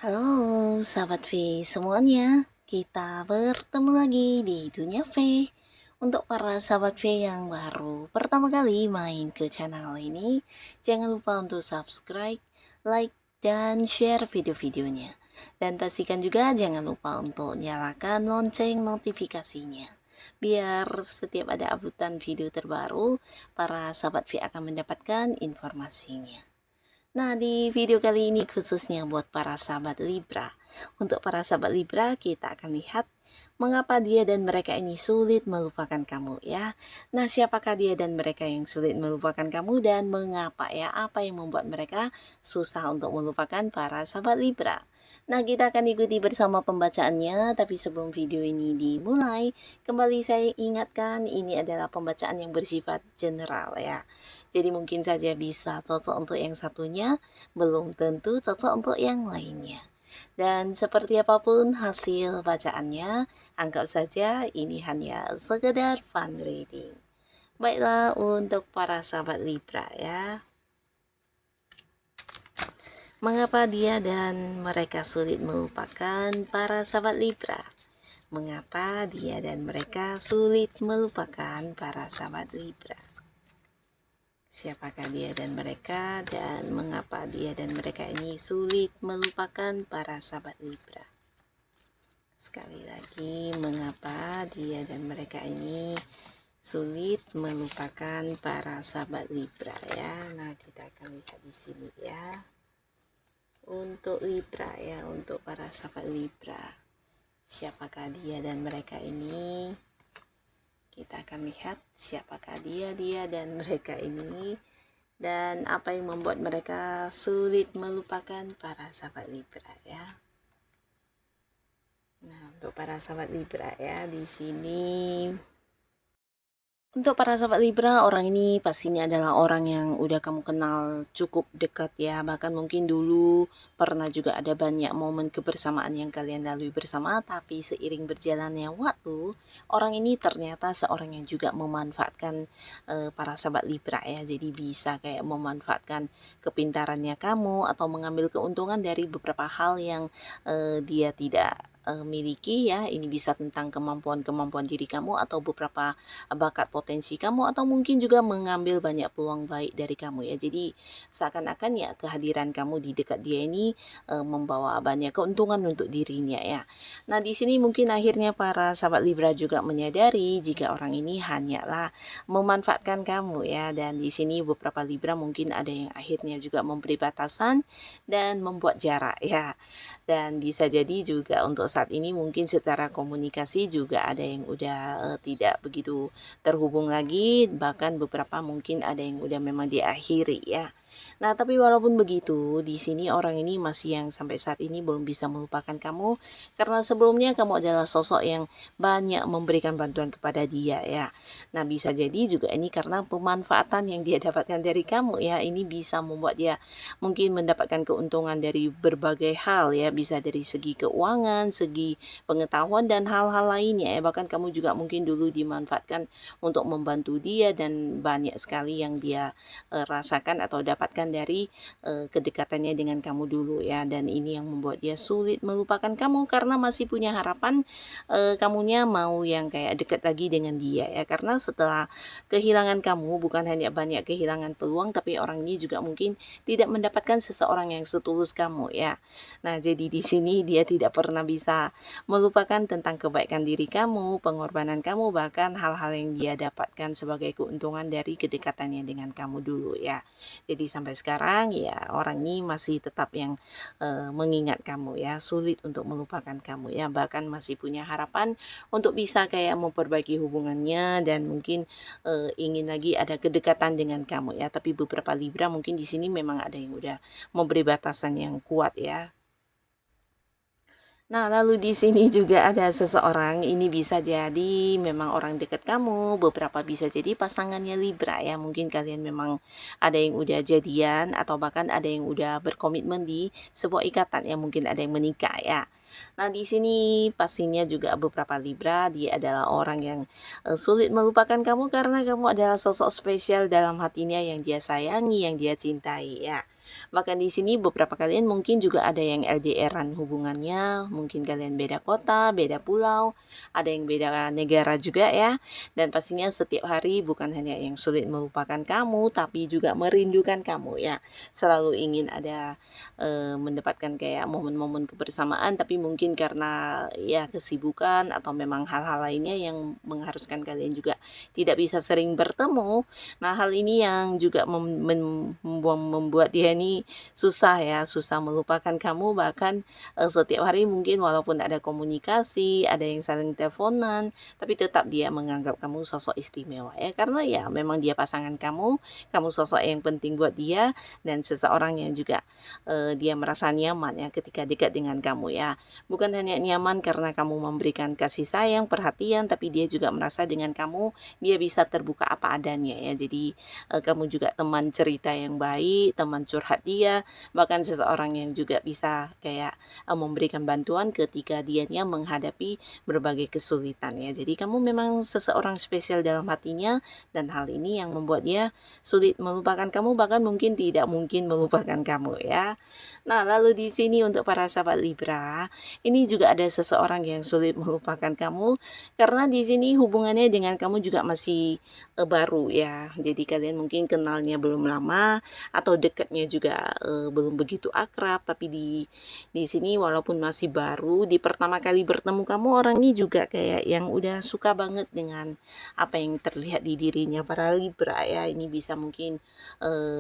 Halo sahabat V semuanya, kita bertemu lagi di Dunia V. Untuk para sahabat V yang baru pertama kali main ke channel ini, jangan lupa untuk subscribe, like, dan share video-videonya. Dan pastikan juga jangan lupa untuk nyalakan lonceng notifikasinya. Biar setiap ada uploadan video terbaru, para sahabat V akan mendapatkan informasinya. Nah, di video kali ini khususnya buat para sahabat Libra. Untuk para sahabat Libra, kita akan lihat mengapa dia dan mereka ini sulit melupakan kamu ya. Nah, siapakah dia dan mereka yang sulit melupakan kamu dan mengapa ya? Apa yang membuat mereka susah untuk melupakan para sahabat Libra? Nah, kita akan ikuti bersama pembacaannya, tapi sebelum video ini dimulai, kembali saya ingatkan ini adalah pembacaan yang bersifat general ya. Jadi mungkin saja bisa cocok untuk yang satunya, belum tentu cocok untuk yang lainnya. Dan seperti apapun hasil bacaannya, anggap saja ini hanya sekedar fun reading. Baiklah untuk para sahabat Libra ya. Mengapa dia dan mereka sulit melupakan para sahabat Libra? Mengapa dia dan mereka sulit melupakan para sahabat Libra? Siapakah dia dan mereka, dan mengapa dia dan mereka ini sulit melupakan para sahabat Libra? Sekali lagi, mengapa dia dan mereka ini sulit melupakan para sahabat Libra ya. Nah, kita akan lihat di sini ya. Untuk Libra ya, untuk para sahabat Libra. Siapakah dia dan mereka ini? Kita akan lihat siapakah dia dan mereka ini, dan apa yang membuat mereka sulit melupakan para sahabat Libra ya. Nah, untuk para sahabat Libra ya, di sini untuk para sahabat Libra, orang ini pastinya adalah orang yang udah kamu kenal cukup dekat ya. Bahkan mungkin dulu pernah juga ada banyak momen kebersamaan yang kalian lalui bersama. Tapi seiring berjalannya waktu, orang ini ternyata seorang yang juga memanfaatkan para sahabat Libra ya. Jadi bisa kayak memanfaatkan kepintarannya kamu atau mengambil keuntungan dari beberapa hal yang dia tidak miliki ya. Ini bisa tentang kemampuan diri kamu atau beberapa bakat potensi kamu, atau mungkin juga mengambil banyak peluang baik dari kamu ya. Jadi seakan-akan ya kehadiran kamu di dekat dia ini membawa banyak keuntungan untuk dirinya ya. Nah, di sini mungkin akhirnya para sahabat Libra juga menyadari jika orang ini hanyalah memanfaatkan kamu ya. Dan di sini beberapa Libra mungkin ada yang akhirnya juga memberi batasan dan membuat jarak ya. Dan bisa jadi juga untuk saat ini mungkin secara komunikasi juga ada yang udah tidak begitu terhubung lagi, bahkan beberapa mungkin ada yang udah memang diakhiri ya. Nah, tapi walaupun begitu, di sini orang ini masih yang sampai saat ini belum bisa melupakan kamu, karena sebelumnya kamu adalah sosok yang banyak memberikan bantuan kepada dia ya. Nah, bisa jadi juga ini karena pemanfaatan yang dia dapatkan dari kamu ya, ini bisa membuat dia mungkin mendapatkan keuntungan dari berbagai hal ya, bisa dari segi keuangan, segi pengetahuan dan hal-hal lainnya ya. Bahkan kamu juga mungkin dulu dimanfaatkan untuk membantu dia, dan banyak sekali yang dia rasakan atau dapatkan dari kedekatannya dengan kamu dulu ya. Dan ini yang membuat dia sulit melupakan kamu karena masih punya harapan kamunya mau yang kayak dekat lagi dengan dia ya. Karena setelah kehilangan kamu, bukan hanya banyak kehilangan peluang, tapi orang ini juga mungkin tidak mendapatkan seseorang yang setulus kamu ya. Nah, jadi di sini dia tidak pernah bisa melupakan tentang kebaikan diri kamu, pengorbanan kamu, bahkan hal-hal yang dia dapatkan sebagai keuntungan dari kedekatannya dengan kamu dulu ya. Jadi sampai sekarang ya orang ini masih tetap yang mengingat kamu ya, sulit untuk melupakan kamu ya, bahkan masih punya harapan untuk bisa kayak memperbaiki hubungannya dan mungkin ingin lagi ada kedekatan dengan kamu ya. Tapi beberapa Libra mungkin di sini memang ada yang udah memberi batasan yang kuat ya. Nah, lalu di sini juga ada seseorang, ini bisa jadi memang orang dekat kamu, beberapa bisa jadi pasangannya Libra ya. Mungkin kalian memang ada yang udah jadian atau bahkan ada yang udah berkomitmen di sebuah ikatan ya, mungkin ada yang menikah ya. Nah, di sini pastinya juga beberapa Libra, dia adalah orang yang sulit melupakan kamu karena kamu adalah sosok spesial dalam hatinya yang dia sayangi, yang dia cintai ya. Bahkan di sini beberapa kalian mungkin juga ada yang LDR-an hubungannya, mungkin kalian beda kota, beda pulau, ada yang beda negara juga ya. Dan pastinya setiap hari bukan hanya yang sulit melupakan kamu, tapi juga merindukan kamu ya. Selalu ingin ada mendapatkan kayak momen-momen kebersamaan, tapi mungkin karena ya kesibukan atau memang hal-hal lainnya yang mengharuskan kalian juga tidak bisa sering bertemu. Nah, hal ini yang juga membuat dia ini susah ya, susah melupakan kamu, bahkan setiap hari mungkin walaupun ada komunikasi, ada yang saling teleponan, tapi tetap dia menganggap kamu sosok istimewa ya, karena ya memang dia pasangan kamu sosok yang penting buat dia, dan seseorang yang juga dia merasa nyaman ya ketika dekat dengan kamu ya. Bukan hanya nyaman karena kamu memberikan kasih sayang, perhatian, tapi dia juga merasa dengan kamu dia bisa terbuka apa adanya ya. Jadi kamu juga teman cerita yang baik, teman curhat dia, bahkan seseorang yang juga bisa kayak memberikan bantuan ketika dianya menghadapi berbagai kesulitan ya. Jadi kamu memang seseorang spesial dalam hatinya, dan hal ini yang membuat dia sulit melupakan kamu, bahkan mungkin tidak mungkin melupakan kamu ya. Nah, lalu di sini untuk para sahabat Libra, ini juga ada seseorang yang sulit melupakan kamu karena di sini hubungannya dengan kamu juga masih baru ya. Jadi kalian mungkin kenalnya belum lama atau dekatnya juga belum begitu akrab, tapi di sini walaupun masih baru, di pertama kali bertemu kamu, orang ini juga kayak yang udah suka banget dengan apa yang terlihat di dirinya para Libra ya. Ini bisa mungkin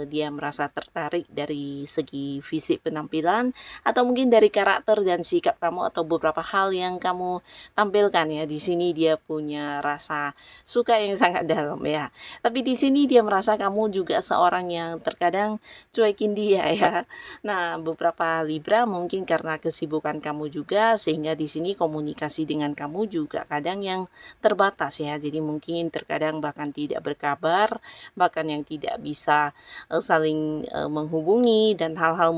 dia merasa tertarik dari segi fisik penampilan, atau mungkin dari karakter dan sikap kamu, atau beberapa hal yang kamu tampilkan ya. Di sini dia punya rasa suka yang sangat dalam ya. Tapi di sini dia merasa kamu juga seorang yang terkadang cuekin dia ya. Nah, beberapa Libra mungkin karena kesibukan kamu juga, sehingga di sini komunikasi dengan kamu juga kadang yang terbatas ya. Jadi mungkin terkadang bahkan tidak berkabar, bahkan yang tidak bisa saling menghubungi, dan hal-hal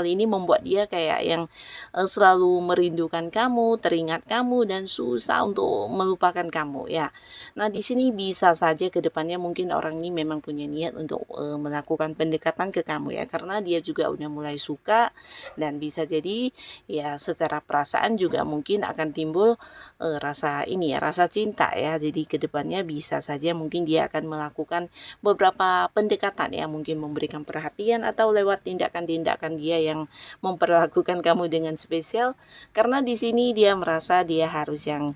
ini membuat dia kayak yang selalu merindukan kamu, teringat kamu, dan susah untuk melupakan kamu ya. Nah, di sini bisa saja ke depannya mungkin orang ini memang punya niat untuk melakukan pendekatan ke kamu ya, karena dia juga udah mulai suka, dan bisa jadi ya secara perasaan juga mungkin akan timbul rasa ini ya, rasa cinta ya. Jadi ke depannya bisa saja mungkin dia akan melakukan beberapa pendekatan ya, mungkin memberikan perhatian atau lewat tindakan-tindakan dia yang memperlakukan kamu dengan spesial, karena di sini dia merasa dia harus yang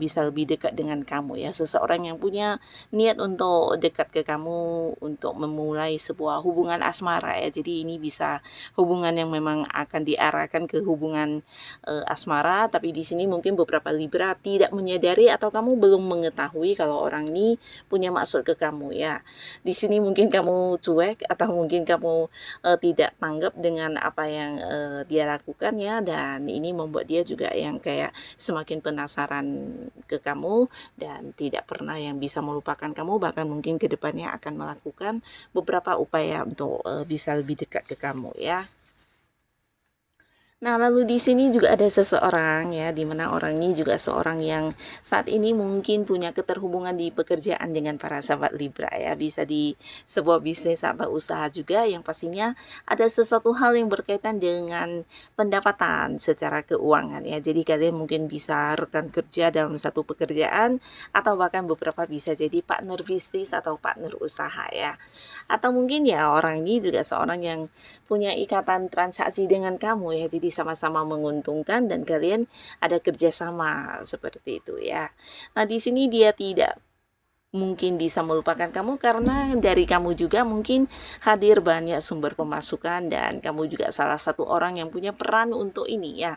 bisa lebih dekat dengan kamu ya, seseorang yang punya niat untuk dekat ke kamu, untuk memulai sebuah hubungan asmara ya. Jadi ini bisa hubungan yang memang akan diarahkan ke hubungan asmara, tapi di sini mungkin beberapa Libra tidak menyadari atau kamu belum mengetahui kalau orang ini punya maksud ke kamu ya. Di sini mungkin kamu cuek, atau mungkin kamu tidak tanggap dengan apa yang dia lakukan ya, dan ini membuat dia juga yang kayak semakin penasaran ke kamu, dan tidak pernah yang bisa melupakan kamu, bahkan mungkin kedepannya akan melakukan beberapa upaya untuk bisa lebih dekat ke kamu ya. Nah, lalu di sini juga ada seseorang ya, di mana orang ini juga seorang yang saat ini mungkin punya keterhubungan di pekerjaan dengan para sahabat Libra ya. Bisa di sebuah bisnis atau usaha juga, yang pastinya ada sesuatu hal yang berkaitan dengan pendapatan secara keuangan ya. Jadi kalian mungkin bisa rekan kerja dalam satu pekerjaan, atau bahkan beberapa bisa jadi partner bisnis atau partner usaha ya. Atau mungkin ya orang ini juga seorang yang punya ikatan transaksi dengan kamu ya, jadi sama-sama menguntungkan dan kalian ada kerjasama seperti itu ya. Nah, di sini dia tidak mungkin bisa melupakan kamu karena dari kamu juga mungkin hadir banyak sumber pemasukan dan kamu juga salah satu orang yang punya peran untuk ini ya,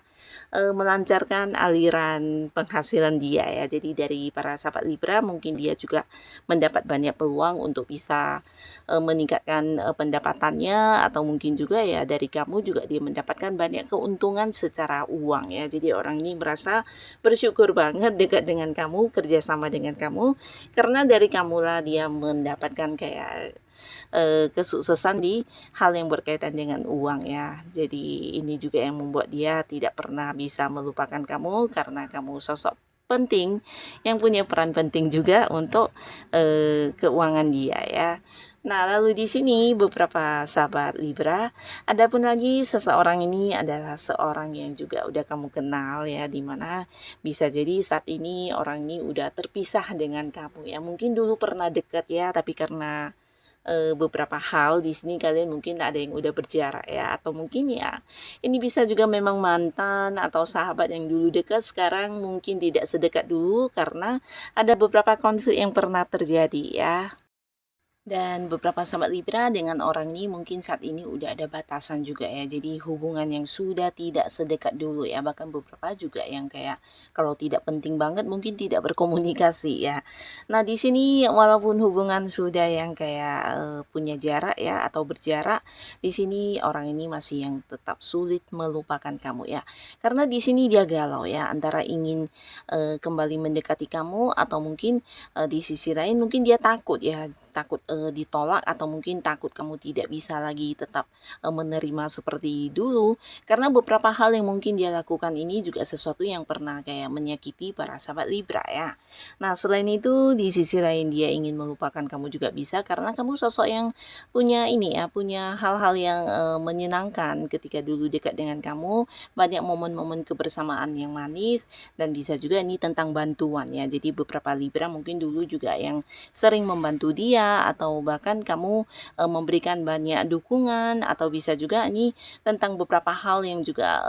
melancarkan aliran penghasilan dia ya. Jadi dari para sahabat Libra mungkin dia juga mendapat banyak peluang untuk bisa, meningkatkan, pendapatannya atau mungkin juga ya dari kamu juga dia mendapatkan banyak keuntungan secara uang ya. Jadi orang ini merasa bersyukur banget dekat dengan kamu, kerjasama dengan kamu, karena dari kamulah dia mendapatkan kayak, kesuksesan di hal yang berkaitan dengan uang ya. Jadi ini juga yang membuat dia tidak pernah bisa melupakan kamu karena kamu sosok penting yang punya peran penting juga untuk, keuangan dia ya. Nah, lalu di sini beberapa sahabat Libra, ada pun lagi seseorang ini adalah seorang yang juga udah kamu kenal ya, di mana bisa jadi saat ini orang ini udah terpisah dengan kamu ya. Mungkin dulu pernah dekat ya, tapi karena beberapa hal di sini kalian mungkin ada yang udah berjarak ya, atau mungkin ya ini bisa juga memang mantan atau sahabat yang dulu dekat sekarang mungkin tidak sedekat dulu karena ada beberapa konflik yang pernah terjadi ya. Dan beberapa sahabat Libra dengan orang ini mungkin saat ini udah ada batasan juga ya. Jadi hubungan yang sudah tidak sedekat dulu ya. Bahkan beberapa juga yang kayak kalau tidak penting banget mungkin tidak berkomunikasi ya. Nah, di sini walaupun hubungan sudah yang kayak punya jarak ya atau berjarak, di sini orang ini masih yang tetap sulit melupakan kamu ya. Karena di sini dia galau ya antara ingin kembali mendekati kamu atau mungkin di sisi lain mungkin dia takut ya, takut, ditolak atau mungkin takut kamu tidak bisa lagi tetap, menerima seperti dulu. Karena beberapa hal yang mungkin dia lakukan ini juga sesuatu yang pernah kayak menyakiti para sahabat Libra ya. Nah, selain itu di sisi lain dia ingin melupakan kamu juga bisa karena kamu sosok yang punya ini ya, punya hal-hal yang, menyenangkan ketika dulu dekat dengan kamu, banyak momen-momen kebersamaan yang manis dan bisa juga ini tentang bantuan ya. Jadi beberapa Libra mungkin dulu juga yang sering membantu dia atau bahkan kamu, memberikan banyak dukungan atau bisa juga ini tentang beberapa hal yang juga,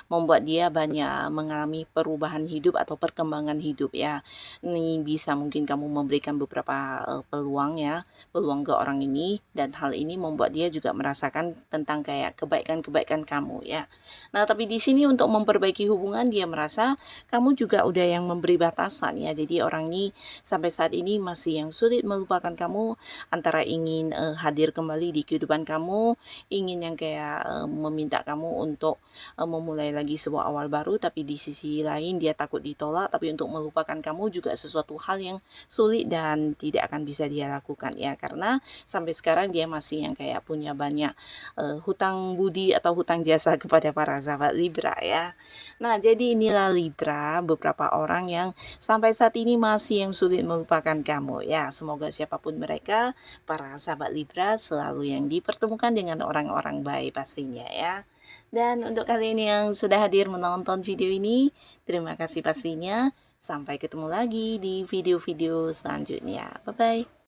membuat dia banyak mengalami perubahan hidup atau perkembangan hidup ya. Ini bisa mungkin kamu memberikan beberapa, peluang ya, peluang ke orang ini dan hal ini membuat dia juga merasakan tentang kayak kebaikan-kebaikan kamu ya. Nah, tapi di sini untuk memperbaiki hubungan dia merasa kamu juga udah yang memberi batasan ya. Jadi orang ini sampai saat ini masih yang sulit melupakan kamu antara ingin hadir kembali di kehidupan kamu, ingin yang kayak meminta kamu untuk memulai lagi sebuah awal baru, tapi di sisi lain dia takut ditolak, tapi untuk melupakan kamu juga sesuatu hal yang sulit dan tidak akan bisa dia lakukan ya, karena sampai sekarang dia masih yang kayak punya banyak hutang budi atau hutang jasa kepada para sahabat Libra ya. Nah, jadi inilah Libra, beberapa orang yang sampai saat ini masih yang sulit melupakan kamu ya. Semoga siapapun mereka, para sahabat Libra selalu yang dipertemukan dengan orang-orang baik pastinya ya. Dan untuk kalian yang sudah hadir menonton video ini, terima kasih pastinya. Sampai ketemu lagi di video-video selanjutnya. Bye-bye.